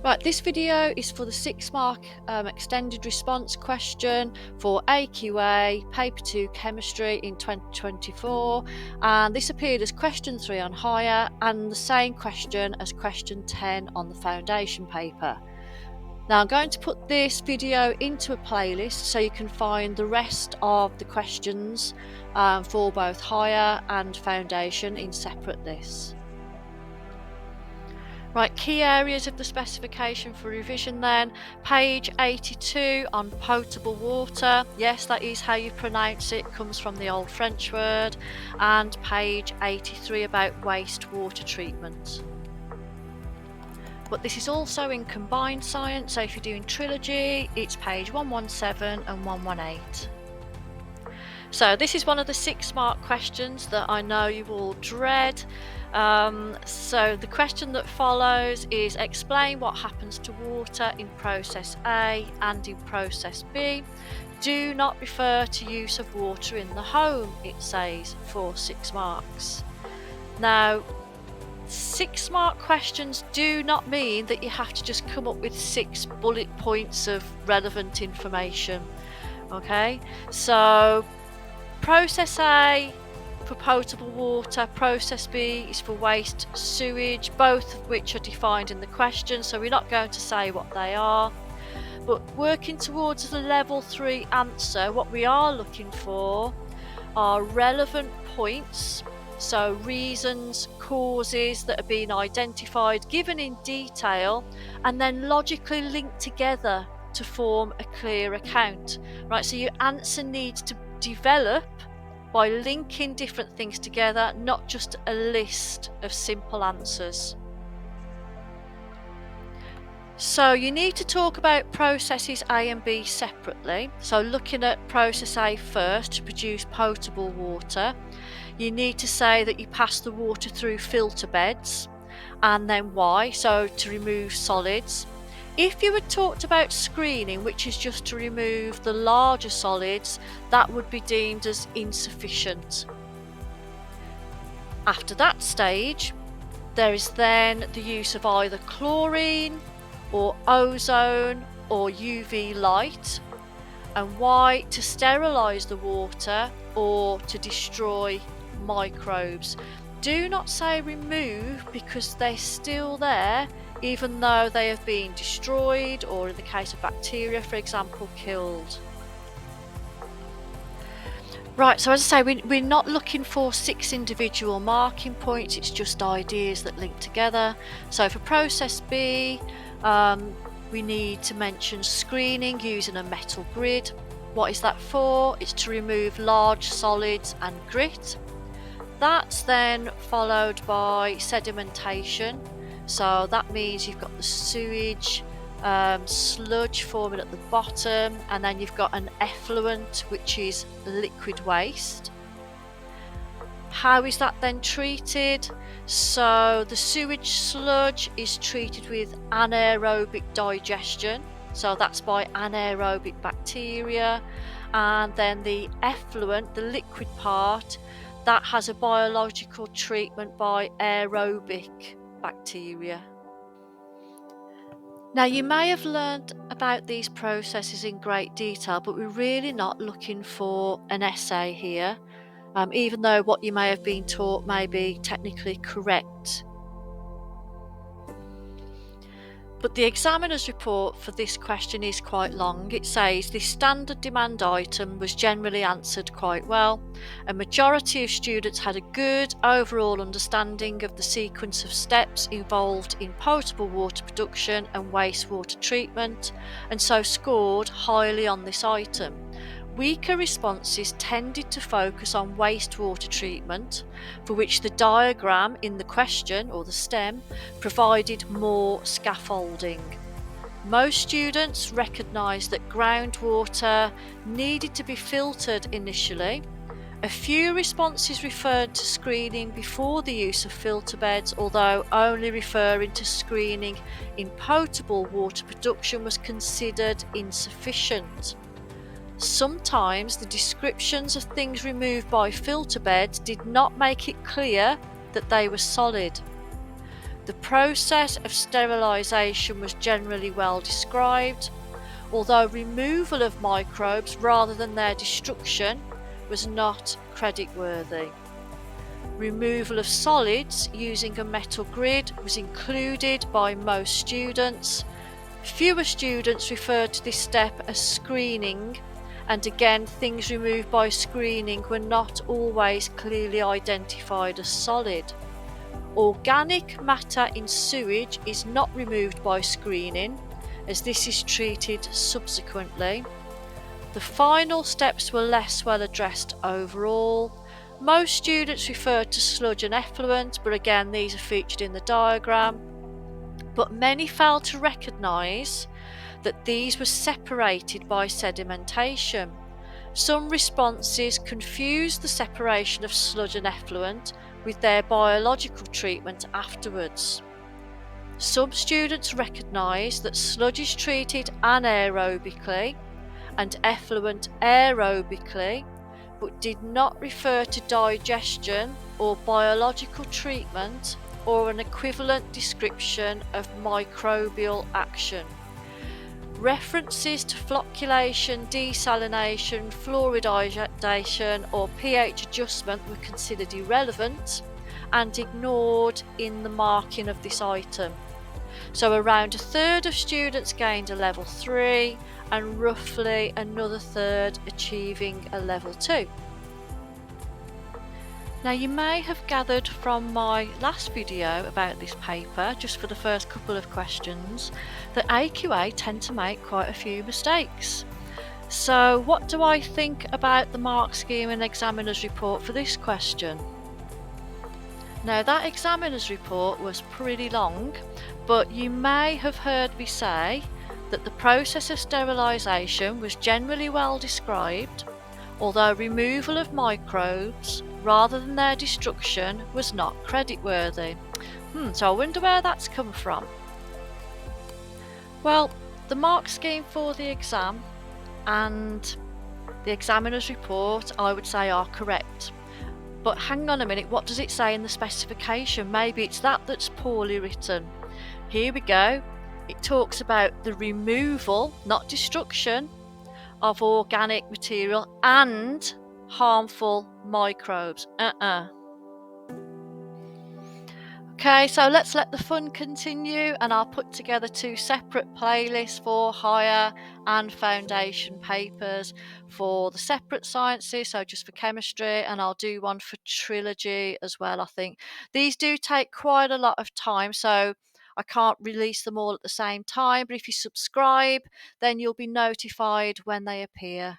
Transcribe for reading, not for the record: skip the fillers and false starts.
Right, this video is for the 6 mark extended response question for AQA Paper 2 Chemistry in 2024, and this appeared as question 3 on Higher and the same question as question 10 on the foundation paper. Now I'm going to put this video into a playlist so you can find the rest of the questions for both Higher and foundation in separate lists. Right, key areas of the specification for revision then. Page 82 on potable water. Yes, that is how you pronounce it, comes from the old French word. And page 83 about wastewater treatment. But this is also in combined science, so if you're doing trilogy, it's page 117 and 118. So this is one of the 6-mark questions that I know you all dread. So the question that follows is explain what happens to water in process A and in process B. Do not refer to use of water in the home, it says, for 6 marks. Now, 6-mark questions do not mean that you have to just come up with 6 bullet points of relevant information. Okay, so process A for potable water, process B is for waste sewage, both of which are defined in the question, so we're not going to say what they are. But working towards the level 3 answer, what we are looking for are relevant points, so reasons, causes that have been identified, given in detail, and then logically linked together to form a clear account. Right, so your answer needs to develop by linking different things together, not just a list of simple answers. So you need to talk about processes A and B separately. So looking at process A first to produce potable water, you need to say that you pass the water through filter beds, and then why, so to remove solids. If you had talked about screening, which is just to remove the larger solids, that would be deemed as insufficient. After that stage, there is then the use of either chlorine or ozone or UV light, and why, to sterilise the water or to destroy microbes. Do not say remove, because they're still there even though they have been destroyed, or in the case of bacteria, for example, killed. Right, so as I say, we're not looking for 6 individual marking points, it's just ideas that link together. So for process B, we need to mention screening using a metal grid. What is that for? It's to remove large solids and grit. That's then followed by sedimentation. So that means you've got the sewage, sludge forming at the bottom, and then you've got an effluent, which is liquid waste. How is that then treated? So the sewage sludge is treated with anaerobic digestion, so that's by anaerobic bacteria, and then the effluent, the liquid part, that has a biological treatment by aerobic bacteria. Now, you may have learned about these processes in great detail, but we're really not looking for an essay here, even though what you may have been taught may be technically correct. But the examiner's report for this question is quite long. It says the standard demand item was generally answered quite well. A majority of students had a good overall understanding of the sequence of steps involved in potable water production and wastewater treatment, and so scored highly on this item. Weaker responses tended to focus on wastewater treatment, for which the diagram in the question, or the STEM, provided more scaffolding. Most students recognised that groundwater needed to be filtered initially. A few responses referred to screening before the use of filter beds, although only referring to screening in potable water production was considered insufficient. Sometimes the descriptions of things removed by filter beds did not make it clear that they were solid. The process of sterilisation was generally well described, although removal of microbes rather than their destruction was not creditworthy. Removal of solids using a metal grid was included by most students. Fewer students referred to this step as screening, and again, things removed by screening were not always clearly identified as solid. Organic matter in sewage is not removed by screening, as this is treated subsequently. The final steps were less well addressed overall. Most students referred to sludge and effluent, but again, these are featured in the diagram. But many failed to recognise that these were separated by sedimentation. Some responses confused the separation of sludge and effluent with their biological treatment afterwards. Some students recognised that sludge is treated anaerobically and effluent aerobically, but did not refer to digestion or biological treatment or an equivalent description of microbial action. References to flocculation, desalination, fluoridation or pH adjustment were considered irrelevant and ignored in the marking of this item. So around a third of students gained a level 3 and roughly another third achieving a level 2. Now you may have gathered from my last video about this paper, just for the first couple of questions, that AQA tend to make quite a few mistakes. So what do I think about the mark scheme and examiner's report for this question? Now that examiner's report was pretty long, but you may have heard me say that the process of sterilisation was generally well described, although removal of microbes rather than their destruction was not creditworthy. So I wonder where that's come from. Well, the mark scheme for the exam and the examiner's report, I would say, are correct. But hang on a minute, what does it say in the specification? Maybe it's that that's poorly written. Here we go. It talks about the removal, not destruction, of organic material and harmful microbes. Okay, so let's let the fun continue, and I'll put together 2 separate playlists for higher and foundation papers for the separate sciences, so just for chemistry, and I'll do one for trilogy as well, I think. These do take quite a lot of time, so I can't release them all at the same time, but if you subscribe, then you'll be notified when they appear.